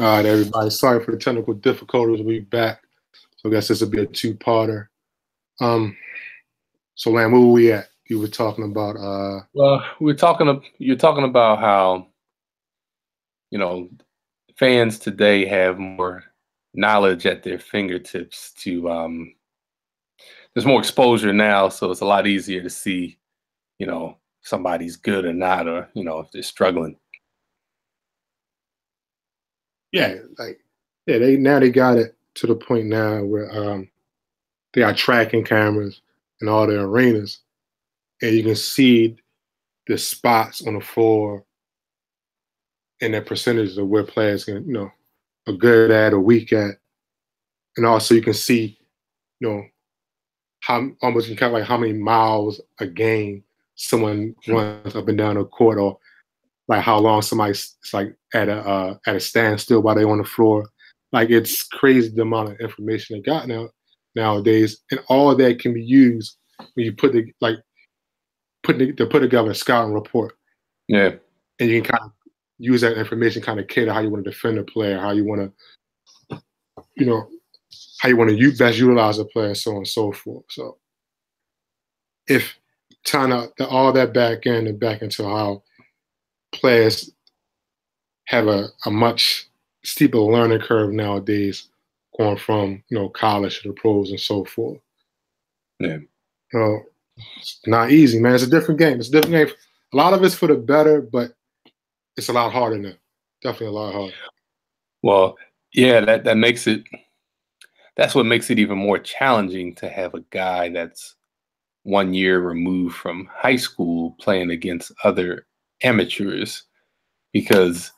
All right, everybody. Sorry for the technical difficulties. We'll be back. So I guess this will be a two-parter. So, Lamb, where were we at? You were talking about. Well, you're talking about how, you know, fans today have more knowledge at their fingertips to there's more exposure now, so it's a lot easier to see, somebody's good or not, or, if they're struggling. Yeah, they got it to the point now where they got tracking cameras in all the arenas, and you can see the spots on the floor and the percentages of where players are good at or weak at, and also you can see, how almost you can count like how many miles a game someone runs up and down the court, or like how long somebody's like at a standstill while they're on the floor. Like it's crazy the amount of information they got nowadays, and all of that can be used when you put together a scouting report. Yeah, and you can kind of use that information, kind of cater how you want to defend a player, how you want to, how you want to best utilize a player, so on and so forth. So if tying all that back into how players have a much steeper learning curve nowadays, going from college to the pros and so forth. Yeah. It's not easy, man. It's a different game. It's a different game. A lot of it's for the better, but it's a lot harder now. Definitely a lot harder. Well, yeah, that makes it. That's what makes it even more challenging to have a guy that's 1 year removed from high school playing against other amateurs, because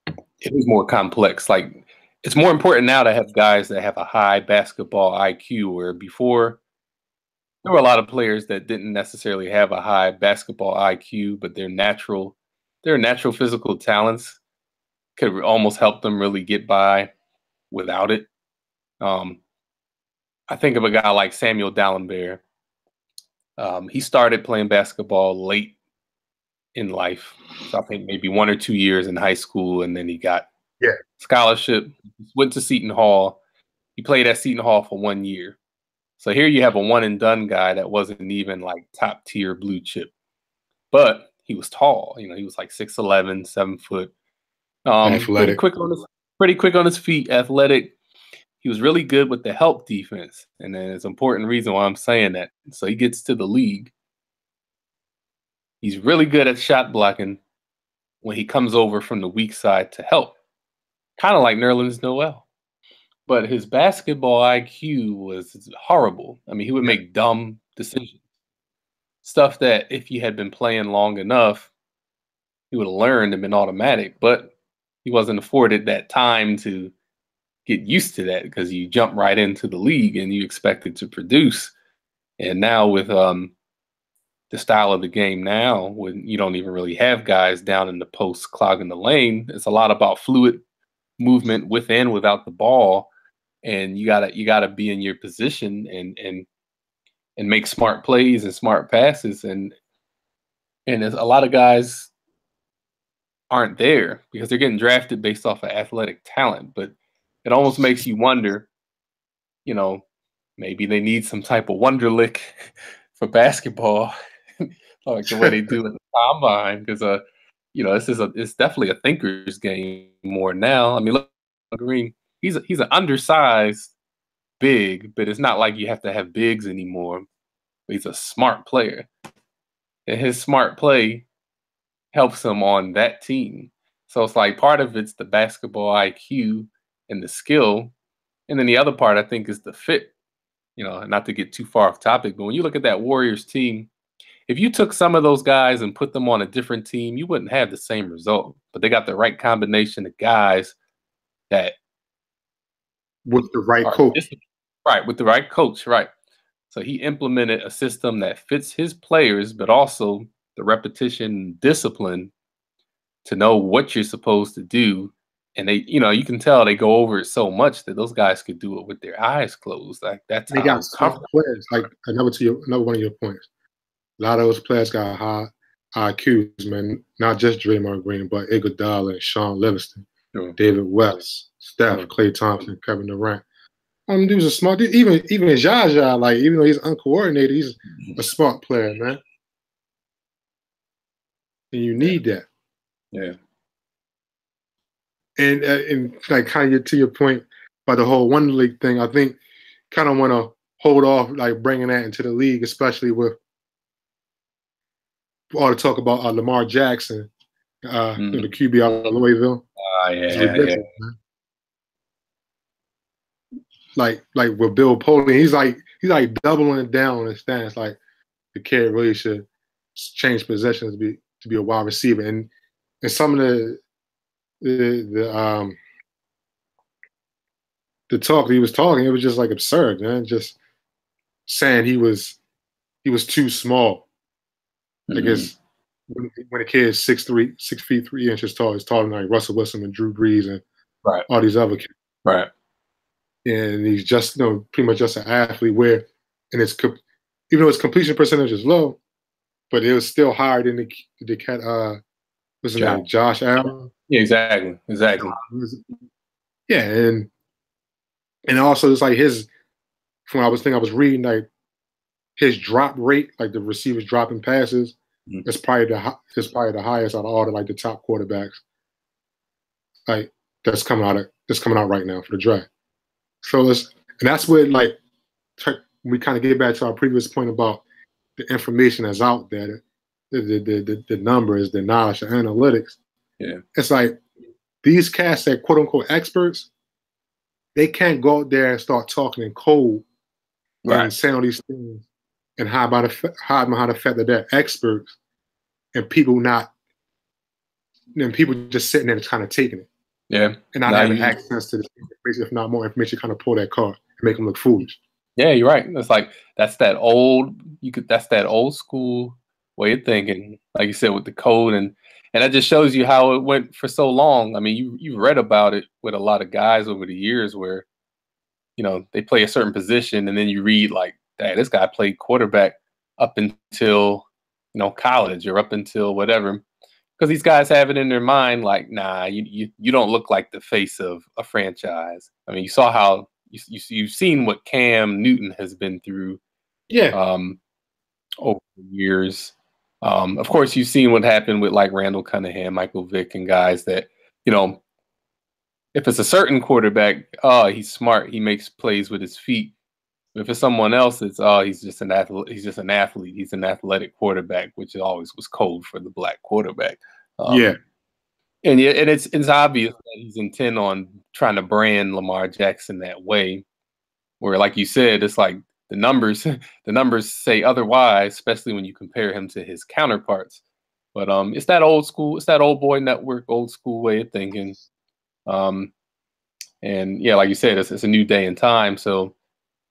it is more complex. Like, it's more important now to have guys that have a high basketball IQ, where before there were a lot of players that didn't necessarily have a high basketball IQ, but their natural physical talents could almost help them really get by without it. I think of a guy like Samuel Dallenberg. He started playing basketball late in life, so I think maybe 1 or 2 years in high school, and then he got scholarship, went to Seton Hall. He played at Seton Hall for 1 year. So here you have a one and done guy that wasn't even like top tier blue chip, but he was tall. He was like 6'11", 7 foot. Athletic. Pretty quick on his feet, athletic. He was really good with the help defense, and then it's an important reason why I'm saying that. So he gets to the league. He's really good at shot blocking when he comes over from the weak side to help, kind of like Nerlens Noel. But his basketball IQ was horrible. I mean, he would make dumb decisions, stuff that if he had been playing long enough, he would have learned and been automatic. But he wasn't afforded that time to get used to that, because you jump right into the league and you expect it to produce. And now with the style of the game now, when you don't even really have guys down in the post clogging the lane, it's a lot about fluid movement with and without the ball, and you gotta be in your position and make smart plays and smart passes, and there's a lot of guys aren't there because they're getting drafted based off of athletic talent. But it almost makes you wonder, maybe they need some type of Wonderlic for basketball, like the way they do in the combine, because it's definitely a thinker's game more now. I mean, look, Green, he's an undersized big, but it's not like you have to have bigs anymore. He's a smart player, and his smart play helps him on that team. So it's like part of it's the basketball IQ and the skill, and then the other part I think is the fit. Not to get too far off topic, but when you look at that Warriors team, if you took some of those guys and put them on a different team, you wouldn't have the same result. But they got the right combination of guys that with the right coach. Right, with the right coach, right. So he implemented a system that fits his players, but also the repetition and discipline to know what you're supposed to do. And they, you can tell they go over it so much that those guys could do it with their eyes closed. Like that's they got tough players. Like another one of your points. A lot of those players got high IQs, man. Not just Draymond Green, but Iguodala and Sean Livingston. Sure. David West, Steph, Sure. Klay Thompson, Kevin Durant. Dude's a smart dude. Even Jaja, like even though he's uncoordinated, he's a smart player, man. And you need that. Yeah. And like kind of to your point about the whole One League thing, I think kind of want to hold off like bringing that into the league, especially with all the talk about Lamar Jackson, the QB out of Louisville. It's ridiculous, man. Like with Bill Polian, he's like doubling down on his stance. Like the kid really should change positions to be a wide receiver. And some of the talk that he was talking, it was just like absurd, man. Just saying he was too small. I guess when a kid is 6'3", 6 feet 3 inches tall, he's taller than like Russell Wilson and Drew Brees and all these other kids. Right. And he's just pretty much just an athlete. Where and it's even though his completion percentage is low, but it was still higher than the cat. What's his name? Josh Allen. Yeah, exactly. Yeah, and also it's like from what I was reading, like his drop rate, like the receivers dropping passes, is probably the highest out of all the top quarterbacks. Like that's coming out right now for the draft. So that's where we kind of get back to our previous point about the information that's out there, the numbers, the knowledge, the analytics. Yeah, it's like these cats that quote unquote experts, they can't go out there and start talking in code and saying all these things and hide behind the fact that they're experts and people just sitting there kind of taking it. Yeah. And not having access to this information, if not more information, kind of pull that card and make them look foolish. Yeah, you're right. It's like that's that old school way of thinking, like you said, with the code and that just shows you how it went for so long. I mean, you've read about it with a lot of guys over the years where, they play a certain position and then you read like, dang, this guy played quarterback up until, college or up until whatever. Because these guys have it in their mind, like, nah, you don't look like the face of a franchise. I mean, you saw how you've seen what Cam Newton has been through, over the years. Of course, you've seen what happened with like Randall Cunningham, Michael Vick, and guys that if it's a certain quarterback, he's smart, he makes plays with his feet. If it's someone else, it's he's just an athlete. He's just an athlete. He's an athletic quarterback, which always was code for the black quarterback. And it's obvious that he's intent on trying to brand Lamar Jackson that way. Where, like you said, it's like the numbers say otherwise, especially when you compare him to his counterparts. But it's that old school, it's that old boy network, old school way of thinking. And yeah, like you said, it's a new day and time. So.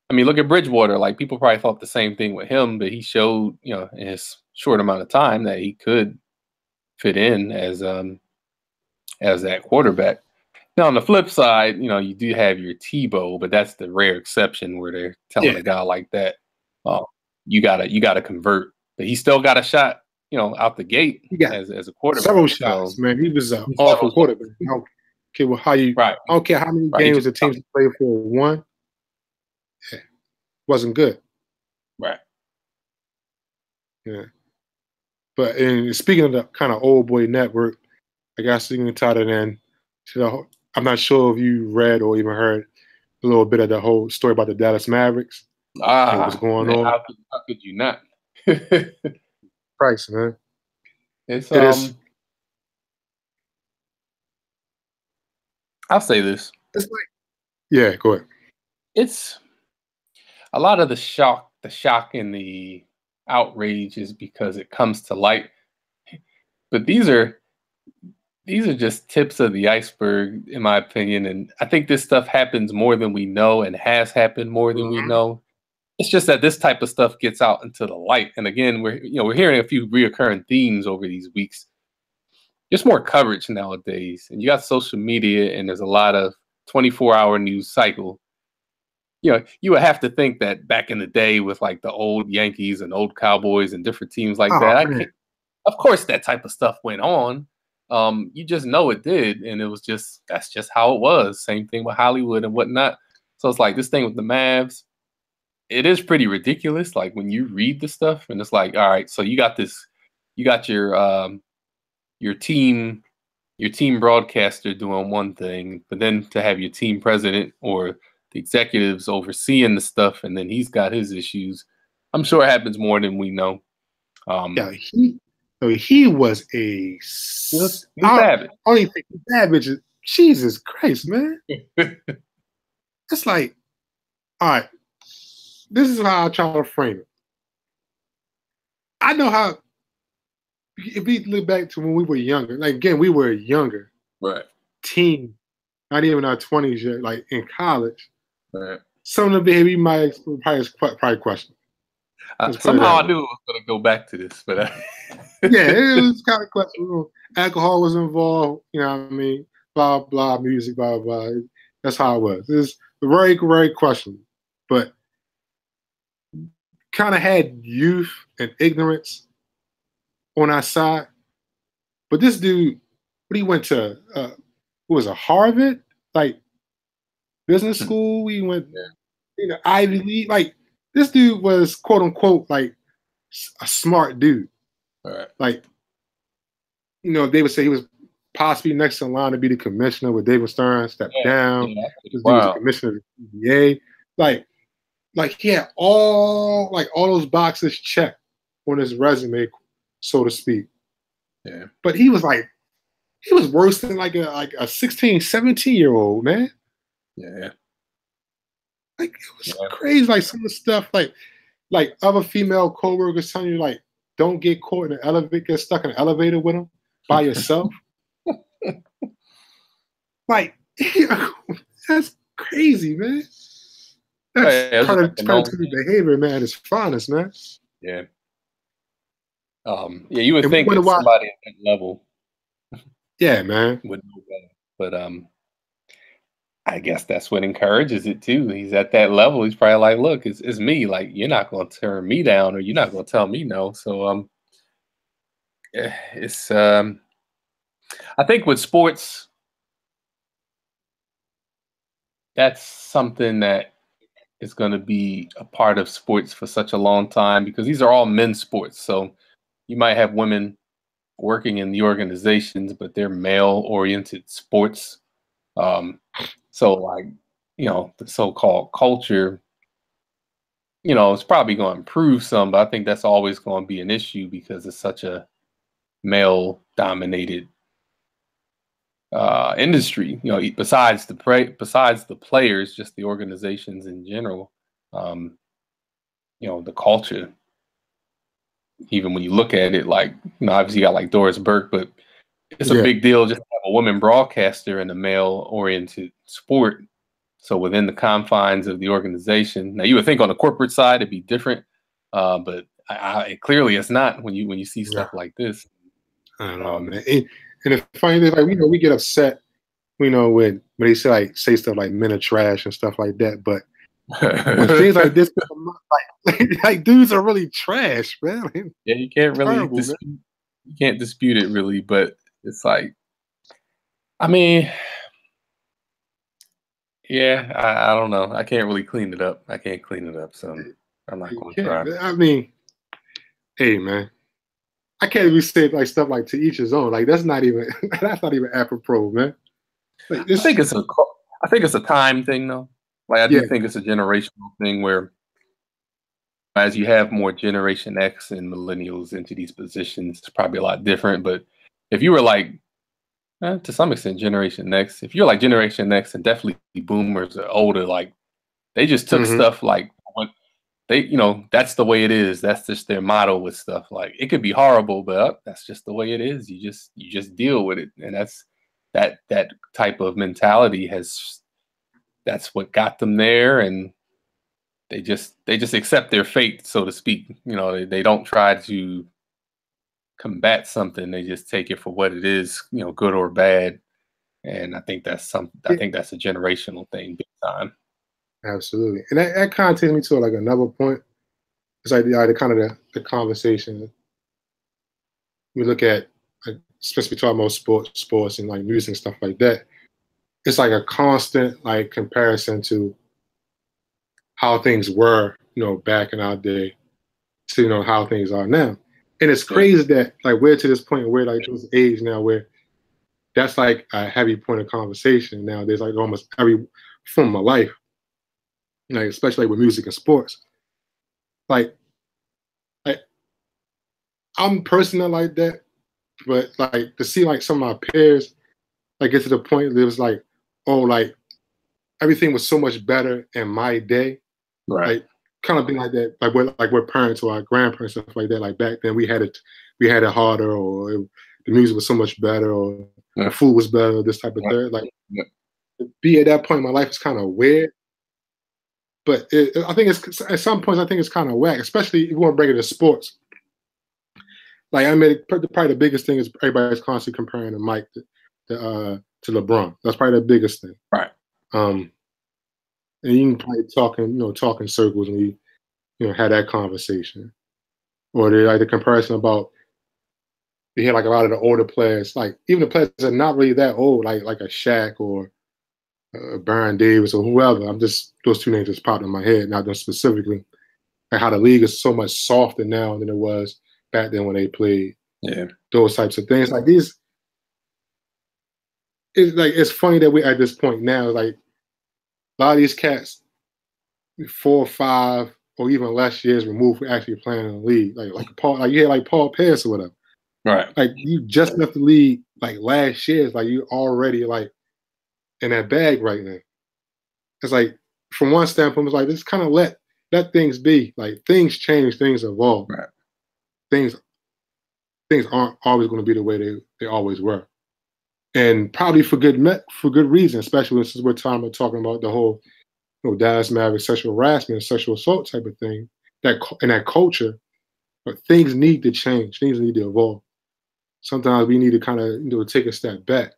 I mean, look at Bridgewater. Like people probably thought the same thing with him, but he showed, in his short amount of time that he could fit in as that quarterback. Now, on the flip side, you do have your Tebow, but that's the rare exception where they're telling a guy like that, you gotta convert. But he still got a shot, out the gate as a quarterback. Several shots, man. He was an awful quarterback. I don't care how many games the teams played for won. Wasn't good. Right. Yeah. But speaking of the kind of old boy network, I guess you can tie that in. I'm not sure if you read or even heard a little bit of the whole story about the Dallas Mavericks. What's going on? How could you not? Price, man. It is. I'll say this. It's like, go ahead. It's a lot of the shock and the outrage is because it comes to light. But these are just tips of the iceberg, in my opinion. And I think this stuff happens more than we know and has happened more than we know. It's just that this type of stuff gets out into the light. And again, we're hearing a few reoccurring themes over these weeks. Just more coverage nowadays. And you got social media and there's a lot of 24-hour news cycle. You would have to think that back in the day with like the old Yankees and old Cowboys and different teams like that, of course that type of stuff went on. You just know it did, and it was just that's just how it was. Same thing with Hollywood and whatnot. So it's like this thing with the Mavs. It is pretty ridiculous. Like when you read the stuff, and it's like, all right, so you got this, you got your team broadcaster doing one thing, but then to have your team president or the executives overseeing the stuff, and then he's got his issues. I'm sure it happens more than we know. Yeah, he was a he's savage. Only thing savage is Jesus Christ, man. It's like, all right, this is how I try to frame it. I know how. If we look back to when we were younger, like again, we were younger, right? Teen, not even our 20s yet, like in college. Right. Some of the behavior might probably question. Somehow I knew it was going to go back to this, but yeah, it was kind of questionable. Alcohol was involved, you know what I mean? Blah, blah, music, blah, blah. That's how it was. It's very, very questionable. But kind of had youth and ignorance on our side. But this dude, what he went to, what was it, Harvard? Like, business school? He went, Ivy League. Like, this dude was, quote unquote, like, a smart dude. Right. Like, they would say he was possibly next in line to be the commissioner with David Stern stepped down. Yeah. This dude was the commissioner of the NBA. Like he had all those boxes checked on his resume, so to speak. Yeah. But he was worse than like a 16, 17-year-old, man. Yeah. Like it was crazy. Like some of the stuff like other female coworkers telling you like don't get caught in an elevator, get stuck in an elevator with them by yourself. Like that's crazy, man. That's predatory behavior, man, at its finest, man. Yeah. Yeah, you would think it's somebody at that level. Yeah, man. Would know better. But I guess that's what encourages it too. He's at that level. He's probably like, look, it's me. Like, you're not gonna turn me down or you're not gonna tell me no. So it's I think with sports, that's something that is going to be a part of sports for such a long time because these are all men's sports. So you might have women working in the organizations, but they're male-oriented sports. So like, the so-called culture, it's probably going to improve some, but I think that's always going to be an issue because it's such a male-dominated industry. Besides the players, just the organizations in general. The culture. Even when you look at it, like obviously you got like Doris Burke, but it's a big deal just to have a woman broadcaster in a male-oriented sport. So within the confines of the organization, now you would think on the corporate side it'd be different, but clearly it's not when you see stuff like this. I don't know, man. And the funny thing, like we get upset, when they say stuff like men are trash and stuff like that, but when things like this, like dudes are really trash, man. Yeah, you can't really dispute it, really. But it's like, I mean, yeah, I don't know. I can't really clean it up. I can't clean it up, so I'm not going to try. I mean, hey, man, I can't even say like stuff like to each his own. Like that's not even apropos, man. Like, I think it's a time thing, though. Like I do think it's a generational thing where as you have more Generation X and millennials into these positions, it's probably a lot different. But if you were like, to some extent, Generation X, if you're like Generation X and definitely boomers or older, like they just took stuff like what they, that's the way it is. That's just their motto with stuff. Like it could be horrible, but that's just the way it is. You just deal with it. And that's that type of mentality that's what got them there. And they just accept their fate, so to speak. They don't try to combat something. They just take it for what it is, good or bad. And I think that's a generational thing, big time. Absolutely, and that kind of takes me to like another point. It's like the kind of the conversation. We look at especially talking about sports and like music and stuff like that, it's like a constant like comparison to how things were, back in our day to how things are now. And it's Yeah. crazy that like we're to this point where like to this age now where that's like a heavy point of conversation nowadays, like almost every form of life, like especially with music and sports. Like, like I'm personally like that, but like to see like some of my peers like get to the point that it was like, oh, like everything was so much better in my day. Right. Like kind of being like that, like we're parents or our grandparents stuff like that. Like back then we had it harder, or the music was so much better, or the food was better, this type of thing. Like to be at that point in my life is kind of weird. But I think it's at some points I think it's kind of whack, especially if you want to bring it to sports. Like I mean, probably the biggest thing is everybody's constantly comparing the Mike to LeBron. That's probably the biggest thing. Right. And you can probably talk in circles when you had that conversation. Or the comparison about you hear like a lot of the older players, like even the players that are not really that old, like a Shaq or Baron Davis or whoever. I'm just those two names just popped in my head, not them specifically. Like how the league is so much softer now than it was back then when they played. Yeah. Those types of things. Like these, it's funny that we're at this point now. Like a lot of these cats, 4 or 5 or even less years removed from actually playing in the league. Like Paul, like you had like Paul Pierce or whatever. Right. Like you just left the league like last year. It's like you already like in that bag right now. It's like from one standpoint, it's like just kind of let things be. Like things change, things evolve. Right. Things aren't always going to be the way they always were. And probably for good reason, especially since we're talking about the whole Dallas Mavericks sexual harassment, sexual assault type of thing, that culture, but things need to change, things need to evolve. Sometimes we need to kind of take a step back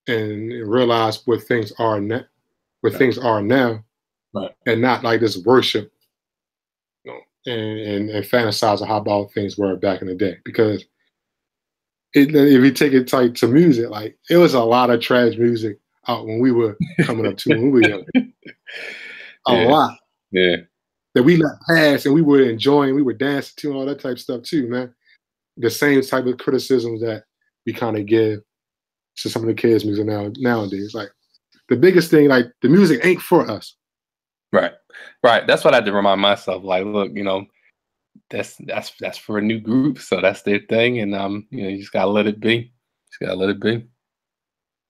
and realize what things are now, Right. and not like this worship, and fantasize about things were back in the day. Because if you take it like to music, like it was a lot of trash music out when we were coming up too, when we were young. A lot. Yeah. That we let pass and we were enjoying, we were dancing to, all that type of stuff too, man. The same type of criticisms that we kind of give to some of the kids' music nowadays. Like the biggest thing, like the music ain't for us. Right. Right. That's what I had to remind myself. Like, look, that's for a new group, so that's their thing, and you just gotta let it be. Just gotta let it be.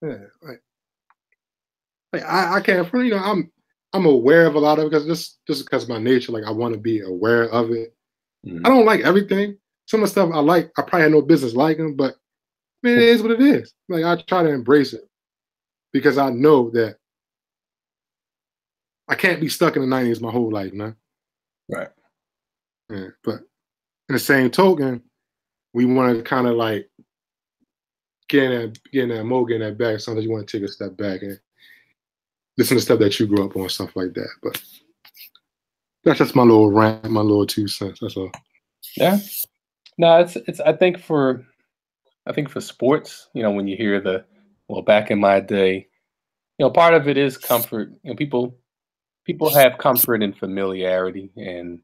Yeah, like I can't, I'm aware of a lot of it because just because of my nature, like I want to be aware of it. I don't like everything. Some of the stuff I like, I probably had no business liking, but man, it is what it is. Like I try to embrace it because I know that I can't be stuck in the '90s my whole life, man. Right. Yeah, but in the same token, we want to kind of like get in that mode, get in that back. Sometimes you want to take a step back and listen to stuff that you grew up on, stuff like that. But that's just my little rant, my little 2 cents. That's all. Yeah. No, it's I think for sports, when you hear back in my day, part of it is comfort. People have comfort in familiarity, and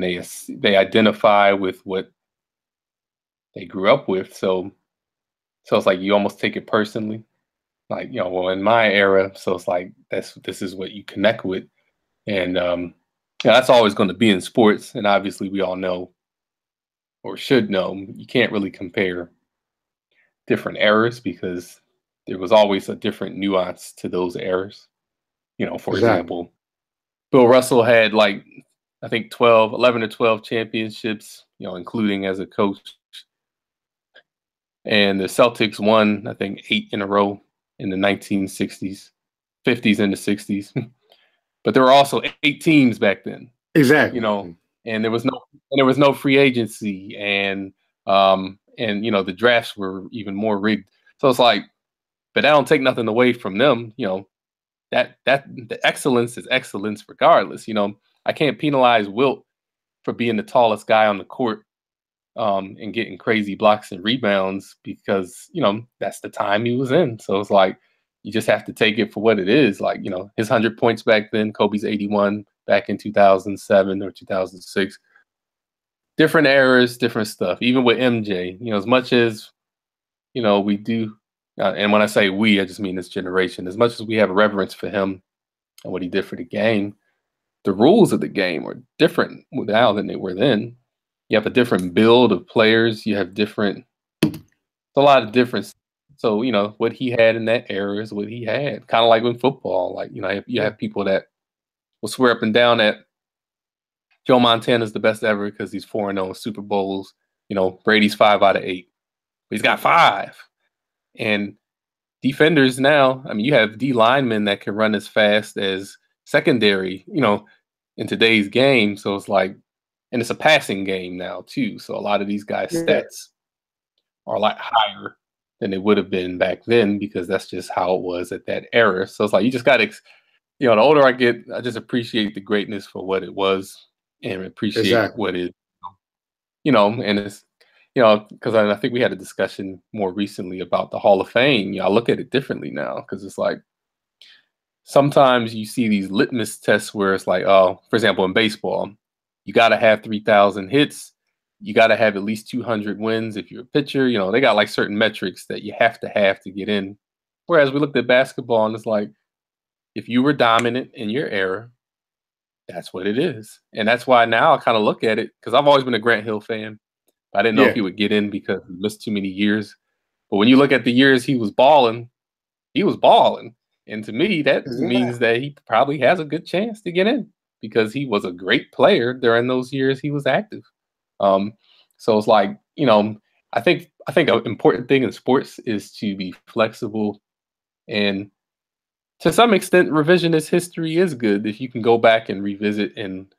they identify with what they grew up with. So it's like you almost take it personally. Like, in my era, so it's like this is what you connect with. And that's always going to be in sports. And obviously we all know, or should know, you can't really compare different eras because there was always a different nuance to those eras. For example, Bill Russell had like, I think 11 or 12 championships, including as a coach. And the Celtics won, I think, 8 in a row in the 1960s, 50s, and the 60s. But there were also 8 teams back then. Exactly. And there was no free agency, and the drafts were even more rigged. So it's like, but I don't take nothing away from them. That the excellence is excellence regardless. I can't penalize Wilt for being the tallest guy on the court and getting crazy blocks and rebounds because, that's the time he was in. So it's like, you just have to take it for what it is. Like, his 100 points back then, Kobe's 81 back in 2007 or 2006. Different eras, different stuff. Even with MJ, as much as, we do, and when I say we, I just mean this generation, as much as we have reverence for him and what he did for the game, the rules of the game are different now than they were then. You have a different build of players. You have a lot of difference. So, what he had in that era is what he had. Kind of like in football. Like, you have people that will swear up and down that Joe Montana's the best ever because he's 4-0 Super Bowls. Brady's 5 out of 8. But he's got 5. And defenders now, I mean, you have D linemen that can run as fast as secondary, in today's game. So it's like, and it's a passing game now too. So a lot of these guys' stats are a lot higher than they would have been back then because that's just how it was at that era. So it's like, you just got to, the older I get, I just appreciate the greatness for what it was and appreciate what it, and it's, because I think we had a discussion more recently about the Hall of Fame. I look at it differently now because it's like, sometimes you see these litmus tests where it's like, oh, for example, in baseball, you got to have 3,000 hits. You got to have at least 200 wins if you're a pitcher. They got like certain metrics that you have to get in. Whereas we looked at basketball and it's like, if you were dominant in your era, that's what it is. And that's why now I kind of look at it because I've always been a Grant Hill fan. I didn't know if he would get in because he missed too many years. But when you look at the years he was balling. And to me, that means that he probably has a good chance to get in because he was a great player during those years he was active. So it's like, I think an important thing in sports is to be flexible. And to some extent, revisionist history is good if you can go back and revisit and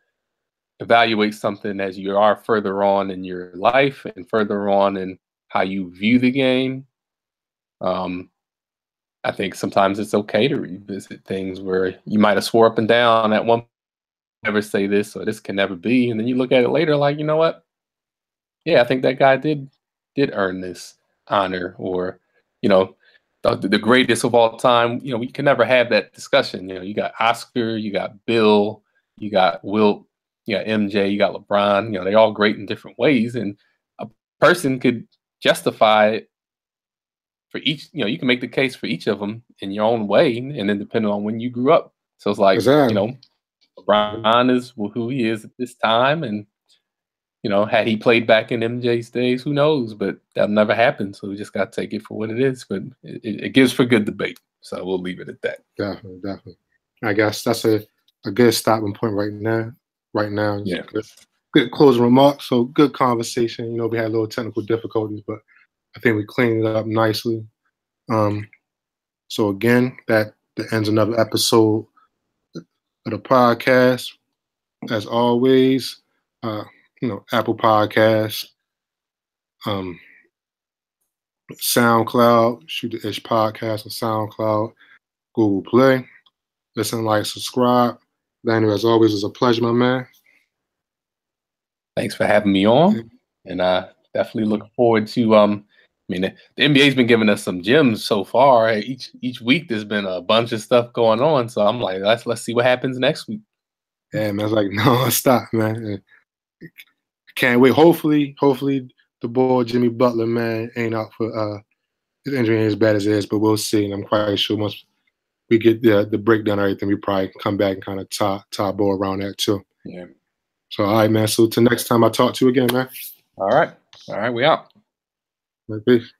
evaluate something as you are further on in your life and further on in how you view the game. I think sometimes it's okay to revisit things where you might have swore up and down at one point, never say this or this can never be. And then you look at it later like, you know what? Yeah, I think that guy did earn this honor or, the greatest of all time. We can never have that discussion. You got Oscar, you got Bill, you got Wilt, you got MJ, you got LeBron. They're all great in different ways. And a person could justify it for each, you can make the case for each of them in your own way, and then depending on when you grew up. So it's like, LeBron is who he is at this time, and had he played back in MJ's days, who knows? But that'll never happen. So we just got to take it for what it is. But it gives for good debate. So we'll leave it at that. Definitely. I guess that's a good stopping point right now. Yeah. Good closing remarks. So good conversation. We had a little technical difficulties, but I think we cleaned it up nicely. So again, that ends another episode of the podcast. As always, Apple Podcasts, SoundCloud, Shoot the Ish Podcast on SoundCloud, Google Play. Listen, like, subscribe. Daniel, as always, it's a pleasure, my man. Thanks for having me on, and I definitely look forward to the NBA's been giving us some gems so far. Each week there's been a bunch of stuff going on. So I'm like, let's see what happens next week. Yeah, man. It's like, no, stop, man. Can't wait. Hopefully the boy Jimmy Butler, man, ain't out for his injury ain't as bad as it is, but we'll see. And I'm quite sure once we get the breakdown and everything, we probably come back and kind of tie ball around that too. Yeah. So all right, man. So till next time I talk to you again, man. All right, we out. Peace.